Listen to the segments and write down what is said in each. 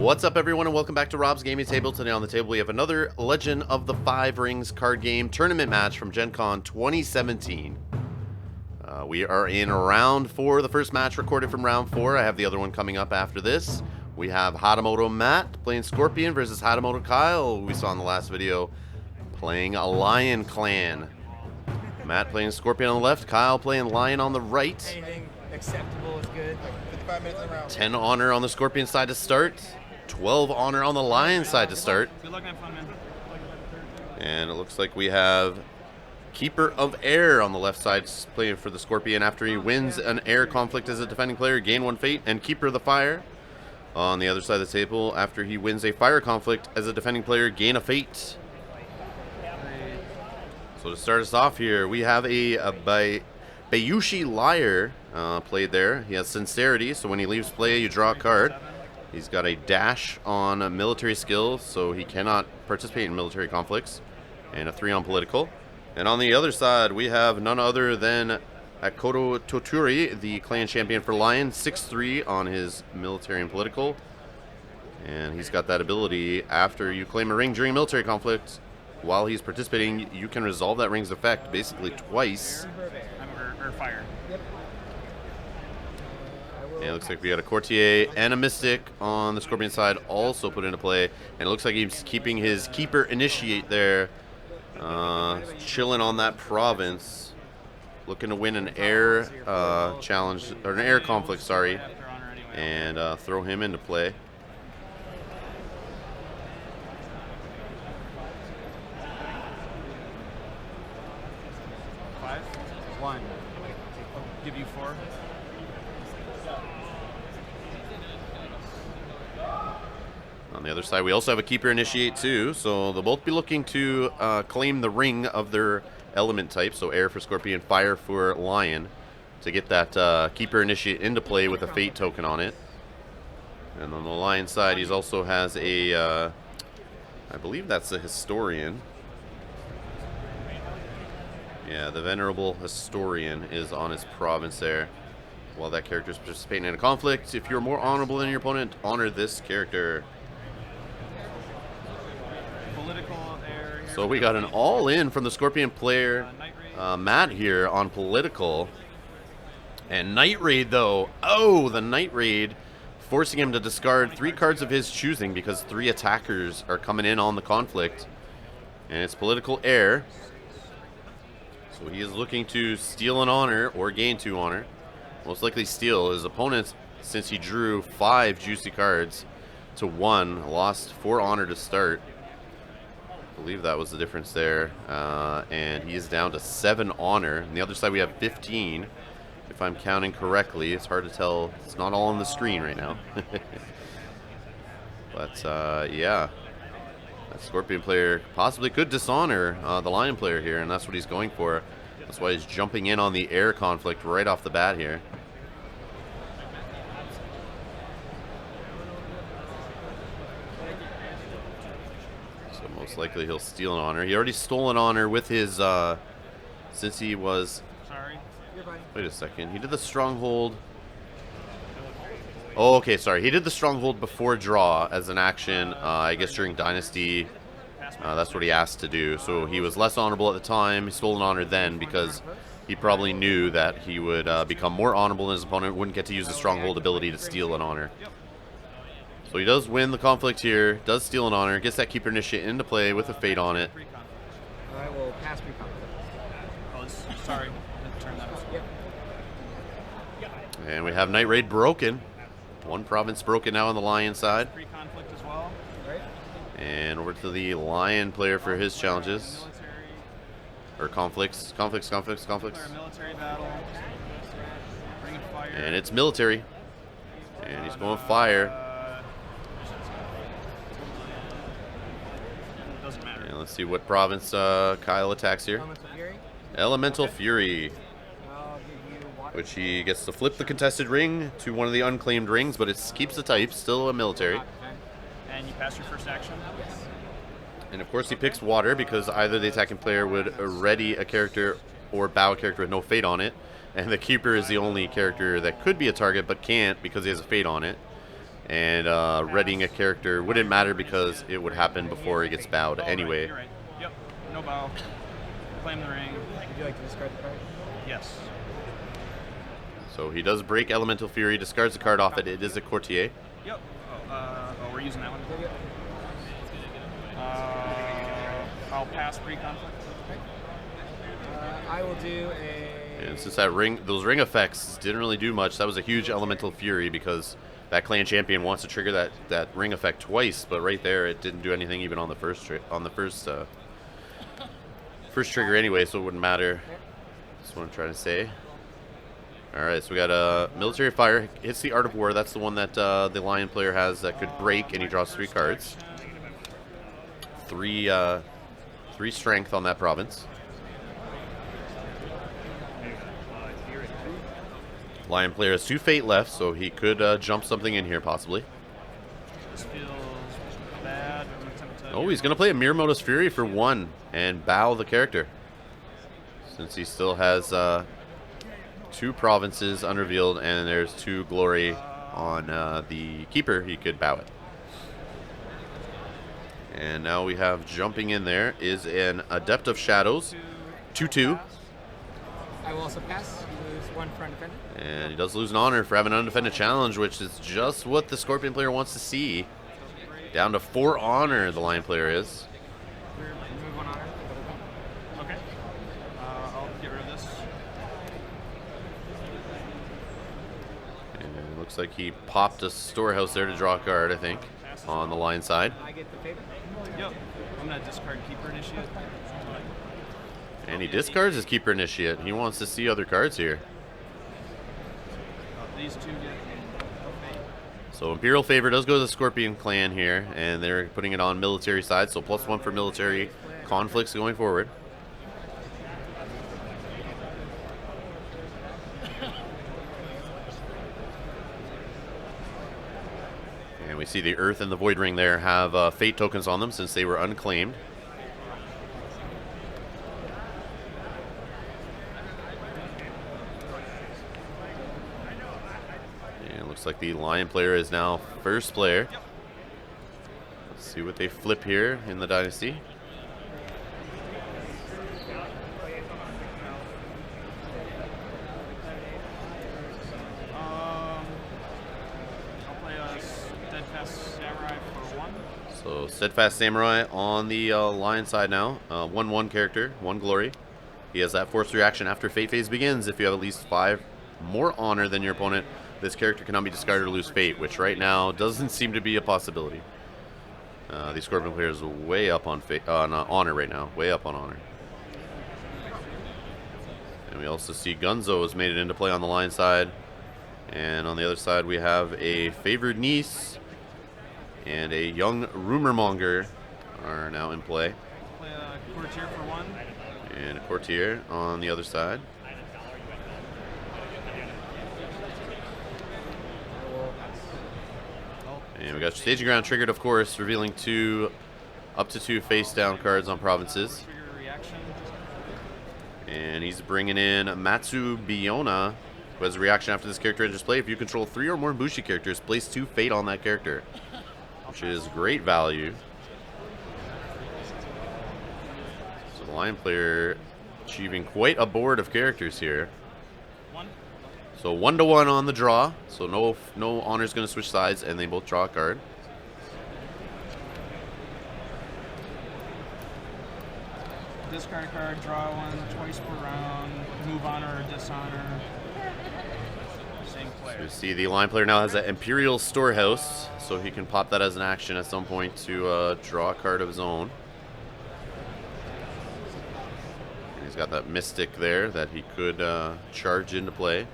What's up, everyone, and welcome back to Rob's Gaming Table. Today on the table we have another Legend of the Five Rings card game tournament match from Gen Con 2017. We are in round 4, the first match recorded from round 4. I have the other one coming up after this. We have Hatamoto Matt playing Scorpion versus Hatamoto Kyle, who we saw in the last video, playing a Lion Clan. Matt playing Scorpion on the left, Kyle playing Lion on the right. Anything acceptable is good. 55 minutes in the round. 10 honor on the Scorpion side to start. 12 honor on the Lion side to start. Good luck, have fun, man. And it looks like we have Keeper of Air on the left side playing for the Scorpion after he wins an air conflict as a defending player, gain 1 fate, and Keeper of the Fire on the other side of the table after he wins a fire conflict as a defending player, gain a fate. So to start us off here, we have a Bayushi Liar played there. He has Sincerity, so when he leaves play, you draw a card. He's got a dash on military skills, so he cannot participate in military conflicts, and a 3 on political. And on the other side, we have none other than Akoto Toturi, the clan champion for Lion, 6-3 on his military and political. And he's got that ability, after you claim a ring during military conflict, while he's participating, you can resolve that ring's effect basically twice. Or fire. Yep. And it looks like we got a Courtier and a Mystic on the Scorpion side also put into play. And it looks like he's keeping his Keeper Initiate there. Chilling on that province. Looking to win an air challenge, or an air conflict, sorry. And throw him into play. One. I'll give you 4. On the other side, we also have a Keeper Initiate too, so they'll both be looking to claim the ring of their element type, so air for Scorpion, fire for Lion, to get that Keeper Initiate into play with a Fate token on it. And on the Lion side, he also has a, I believe that's a Historian. Yeah, the Venerable Historian is on his province there. While that character is participating in a conflict, if you're more honorable than your opponent, honor this character. So we got an all-in from the Scorpion player, Matt here on political. And Night Raid though, oh, the Night Raid, forcing him to discard 3 cards of his choosing because 3 attackers are coming in on the conflict. And it's political air. So he is looking to steal an honor or gain 2 honor. Most likely steal. His opponent, since he drew 5 juicy cards to 1, lost 4 honor to start. I believe that was the difference there. And he is down to 7 honor. On the other side we have 15, if I'm counting correctly. It's hard to tell. It's not all on the screen right now. But yeah. That Scorpion player possibly could dishonor the Lion player here, and that's what he's going for. That's why he's jumping in on the air conflict right off the bat here. So most likely he'll steal an honor. He already stole an honor with his, since he was... Sorry. Wait a second. He did the Stronghold... Oh, okay, sorry. He did the Stronghold before draw as an action, I guess during Dynasty. That's what he asked to do. So he was less honorable at the time. He stole an honor then because he probably knew that he would become more honorable than his opponent, wouldn't get to use the Stronghold ability to steal an honor. So he does win the conflict here, does steal an honor, gets that Keeper Initiate into play with a Fate on it. I will pass 3 conflicts. Oh, sorry. Turn that off. And we have Night Raid broken. 1 province broken now on the Lion side. Free conflict as well. And over to the Lion player for his challenges. Or conflicts. Conflicts. Military battle. Ring of fire. And it's military. And he's going fire. Doesn't matter. And let's see what province Kyle attacks here. Elemental Fury. Which he gets to flip the contested ring to one of the unclaimed rings, but it keeps the type, still a military. And you pass your first action? Yes. And of course he picks water because either the attacking player would ready a character or bow a character with no fate on it. And the Keeper is the only character that could be a target but can't because he has a fate on it. And readying a character wouldn't matter because it would happen before he gets bowed anyway. You're right. Yep. No bow. Claim the ring. Would you like to discard the card? Yes. So he does break Elemental Fury, discards the card off it. It is a Courtier. Yep. Oh, we're using that one. Yep. I'll pass pre-conflict. I will do a... And since those ring effects didn't really do much, that was a huge Elemental Fury because that clan champion wants to trigger that ring effect twice, but right there it didn't do anything even on the first trigger anyway, so it wouldn't matter. That's what I'm trying to say. All right, so we got a Military Fire hits the Art of War. That's the one that the Lion player has that could break, and he draws 3 cards. 3 strength on that province. Lion player has 2 fate left, so he could jump something in here possibly. This feels bad. Oh, he's going to play a Mirror Modus Fury for 1 and bow the character. Since he still has 2 provinces unrevealed and there's 2 glory on the keeper, he could bow it. And now we have jumping in there is an Adept of Shadows, 2/2. I will also pass. You lose 1 for undefended. And he does lose an honor for having an undefended challenge, which is just what the Scorpion player wants to see. Down to 4 honor, the Lion player is. Remove 1 honor. Okay. I'll get rid of this. And it looks like he popped a storehouse there to draw a card, I think, on the Lion side. I get the favor. Yep. I'm gonna discard Keeper Initiate. And he discards his Keeper Initiate. He wants to see other cards here. These 2 get. So Imperial Favor does go to the Scorpion clan here, and they're putting it on military side, so +1 for military conflicts going forward. And we see the Earth and the Void Ring there have fate tokens on them since they were unclaimed. Looks like the Lion player is now first player. Let's see what they flip here in the Dynasty. I'll play a Steadfast Samurai for 1. So Steadfast Samurai on the Lion side now. 1/1 character, 1 glory. He has that forced reaction after Fate Phase begins. If you have at least 5 more honor than your opponent, this character cannot be discarded or lose fate, which right now doesn't seem to be a possibility. The Scorpion player is way up on honor right now, way up on honor. And we also see Gunzo has made it into play on the Lion side. And on the other side, we have a Favored Niece and a Young Rumor Monger are now in play. Play a Courtier for 1. And a Courtier on the other side. And we got Staging Ground triggered, of course, revealing up to 2 face-down cards on provinces. Trigger reaction. And he's bringing in Matsu Biona, who has a reaction after this character enters play. If you control 3 or more Bushi characters, place 2 fate on that character, which is great value. So the Lion player achieving quite a board of characters here. 1. So 1/1 on the draw. So no honor's going to switch sides, and they both draw a card. Discard a card, draw 1 twice per round, move honor or dishonor. Same player. You see the Lion player now has an Imperial Storehouse, so he can pop that as an action at some point to draw a card of his own. And he's got that Mystic there that he could charge into play.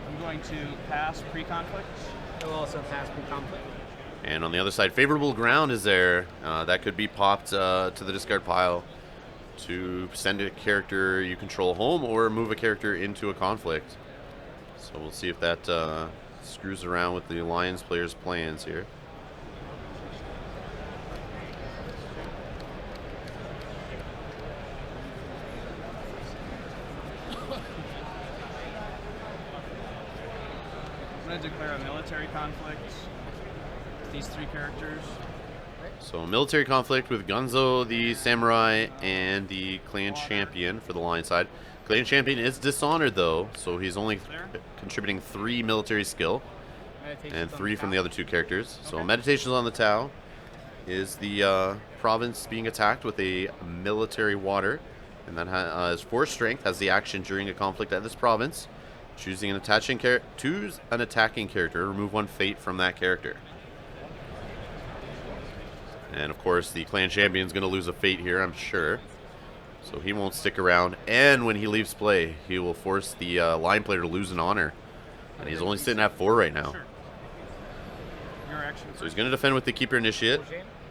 I'm going to pass pre-conflict. I will also pass pre-conflict. And on the other side, Favorable Ground is there. That could be popped to the discard pile to send a character you control home or move a character into a conflict. So we'll see if that screws around with the Lions players' plans here. I'm going to declare a military conflict with these 3 characters. So military conflict with Gunzo, the samurai, and the clan champion for the lion side. Clan champion is dishonored though, so he's only contributing 3 military skill and 3 from the other 2 characters. So Meditations on the Tau is the province being attacked with a military water, and that has 4 strength, has the action during a conflict at this province. Choosing an attaching choose an attacking character, remove 1 fate from that character. And of course, the clan champion is going to lose a fate here, I'm sure. So he won't stick around. And when he leaves play, he will force the line player to lose an honor. And he's only sitting at 4 right now. So he's going to defend with the Keeper Initiate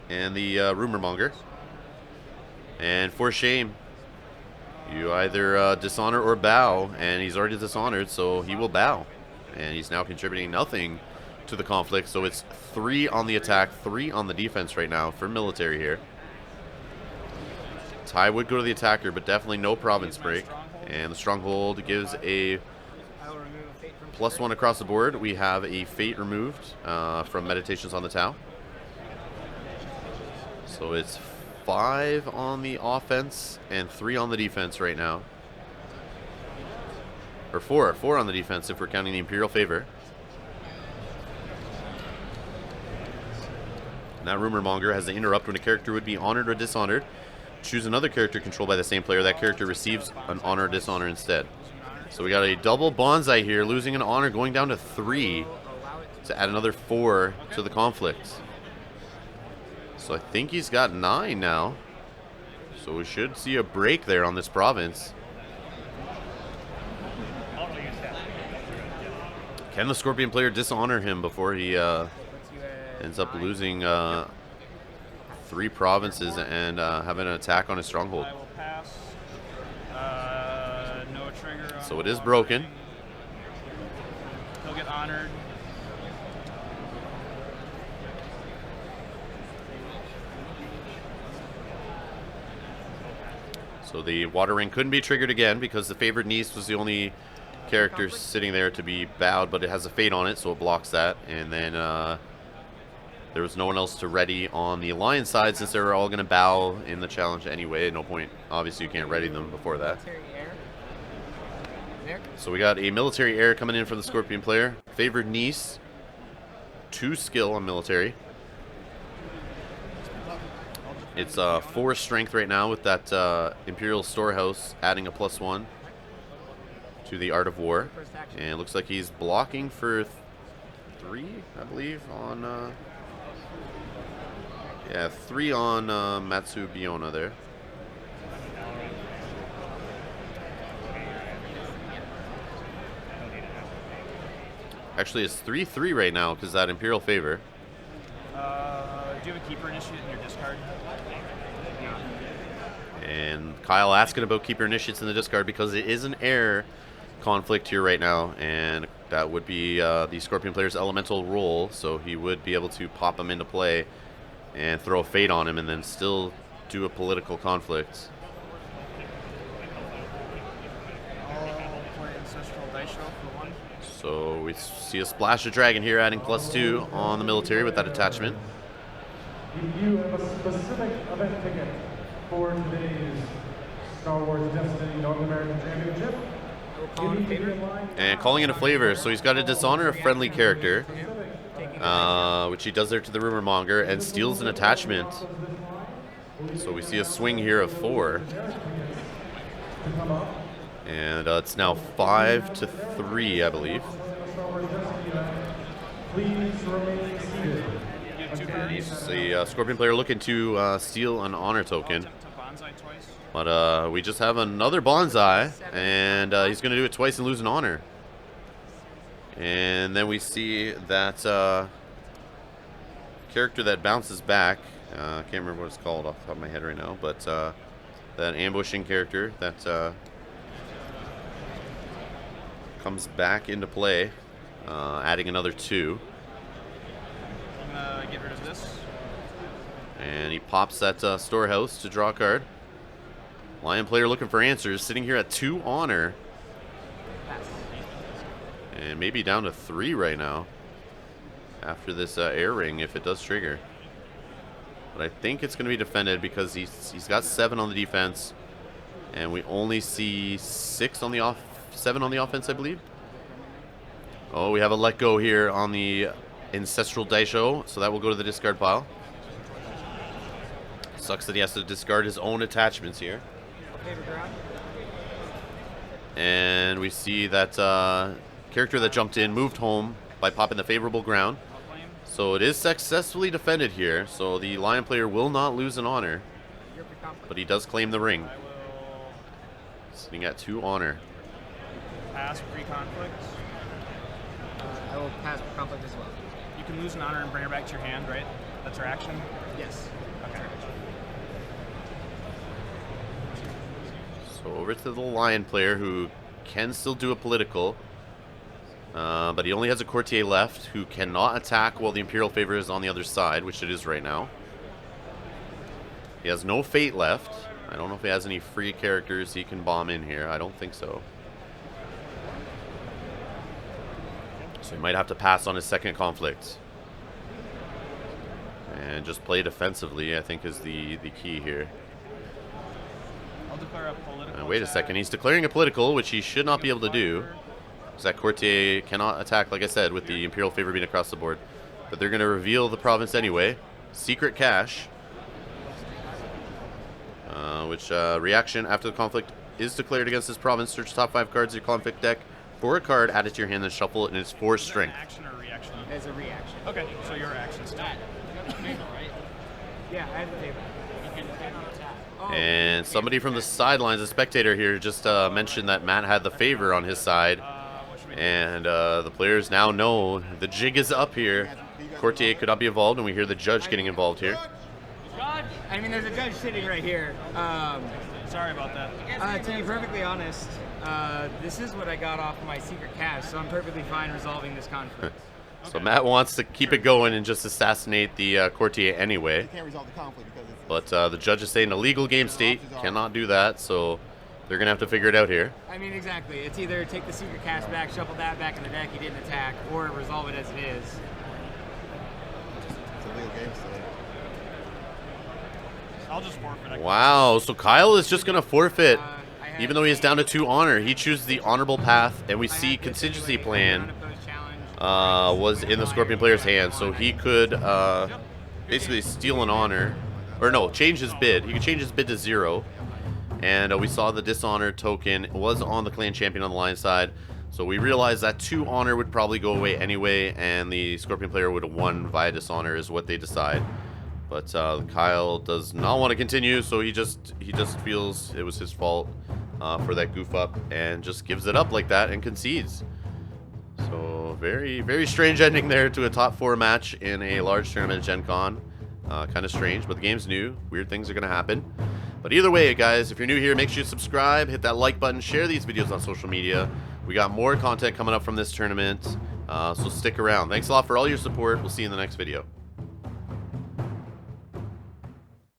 and the Rumor Monger. And for shame, you either dishonor or bow. And he's already dishonored, so he will bow. And he's now contributing nothing to the conflict, so it's 3 on the attack, 3 on the defense right now for military here. Tie would go to the attacker, but definitely no province break. And the stronghold gives a +1 across the board. We have a fate removed from Meditations on the Tau. So it's 5 on the offense and 3 on the defense right now. Or 4 on the defense if we're counting the Imperial favor. That Rumor Monger has to interrupt when a character would be honored or dishonored. Choose another character controlled by the same player. That character receives an honor or dishonor instead. So we got a double bonsai here, losing an honor, going down to 3 to add another 4 to the conflict. So I think he's got 9 now. So we should see a break there on this province. Can the Scorpion player dishonor him before he ends up losing 3 provinces and having an attack on his stronghold? I will pass. No trigger on So it is broken. He'll get honored. So the water ring couldn't be triggered again because the favored niece was the only character sitting there to be bowed, but it has a fate on it, so it blocks that. And then there was no one else to ready on the alliance side since they were all going to bow in the challenge anyway. No point. Obviously, you can't ready them before that. So we got a military heir coming in from the Scorpion player. Favored niece. 2 skill on military. It's 4 strength right now with that Imperial Storehouse adding a +1 to the Art of War. And it looks like he's blocking for 3, I believe, on... yeah, 3 on Matsu Biona there. Actually, it's 3-3 right now because that Imperial favor. Do you have a Keeper Initiate in your discard? And Kyle asking about Keeper Initiates in the discard because it is an heir conflict here right now, and that would be the Scorpion player's elemental role, so he would be able to pop him into play and throw a fate on him and then still do a political conflict. I'll play Ancestral Dice Roll for 1. So we see a Splash of Dragon here adding +2 on the military with that attachment. If you have a specific event ticket for today's Star Wars Destiny North American Championship, you need to be in line. And calling in a flavor, so he's got to dishonor a friendly character, which he does there to the Rumor Monger, and steals an attachment. So we see a swing here of 4. And it's now 5-3, I believe. Please remain seated. The Scorpion player looking to steal an honor token. To Bonsai twice. But we just have another Bonsai, and he's going to do it twice and lose an honor. And then we see that character that bounces back. I can't remember what it's called off the top of my head right now, but that ambushing character that comes back into play, adding another 2. I'm gonna get rid of this. And he pops that storehouse to draw a card. Lion player looking for answers, sitting here at 2 honor. And maybe down to 3 right now after this air ring if it does trigger. But I think it's going to be defended because he's got 7 on the defense. And we only see 7 on the offense, I believe. Oh, we have a let go here on the Ancestral Daisho, so that will go to the discard pile. Sucks that he has to discard his own attachments here. And we see that character that jumped in moved home by popping the favorable ground. So it is successfully defended here, so the Lion player will not lose an honor. But he does claim the ring. Sitting at 2 honor. Pass pre-conflict. I will pass for conflict as well. You can lose an honor and bring her back to your hand, right? That's her action? Yes. Okay. So over to the Lion player who can still do a political. But he only has a courtier left who cannot attack while the Imperial favor is on the other side, which it is right now. He has no fate left. I don't know if he has any free characters he can bomb in here. I don't think so. So he might have to pass on his second conflict. And just play defensively, I think, is the key here. I'll declare a political Wait a second. He's declaring a political, which he should not be able to do. Because that courtier cannot attack, like I said, with the Imperial favor being across the board. But they're going to reveal the province anyway. Secret cache. Which reaction after the conflict is declared against this province. Search top 5 cards of your conflict deck for a card, add it to your hand, then shuffle it, and it's 4 strength. Action or reaction? As a reaction. Okay, so your action still. Yeah, I have the table. And somebody from the sidelines, a spectator here, just mentioned that Matt had the favor on his side. And the players now know the jig is up here. Courtier could not be involved, and we hear the judge getting involved here. I mean, there's a judge sitting right here. Sorry about that. To be perfectly honest, this is what I got off my secret cache, so I'm perfectly fine resolving this conflict. So Matt wants to keep it going and just assassinate the courtier anyway. You can't resolve the conflict because it's But the judge is saying a legal game state cannot do that, so they're going to have to figure it out here. I mean, exactly. It's either take the secret cache back, shuffle that back in the deck, he didn't attack, or resolve it as it is. a legal game state. I'll just forfeit. Wow, so Kyle is just going to forfeit. Even though he is down to 2 honor, he chooses the honorable path, and we see contingency plan was in the Scorpion player's hand, so he could basically steal an honor, or no, change his bid. He could change his bid to 0, and we saw the dishonor token was on the clan champion on the Lion side, so we realized that 2 honor would probably go away anyway, and the Scorpion player would have won via dishonor is what they decide. But Kyle does not want to continue, so he just feels it was his fault for that goof up, and just gives it up like that and concedes. So very, very strange ending there to a top 4 match in a large tournament at Gen Con. Kind of strange, but the game's new. Weird things are going to happen. But either way, guys, if you're new here, make sure you subscribe, hit that like button, share these videos on social media. We got more content coming up from this tournament, so stick around. Thanks a lot for all your support. We'll see you in the next video.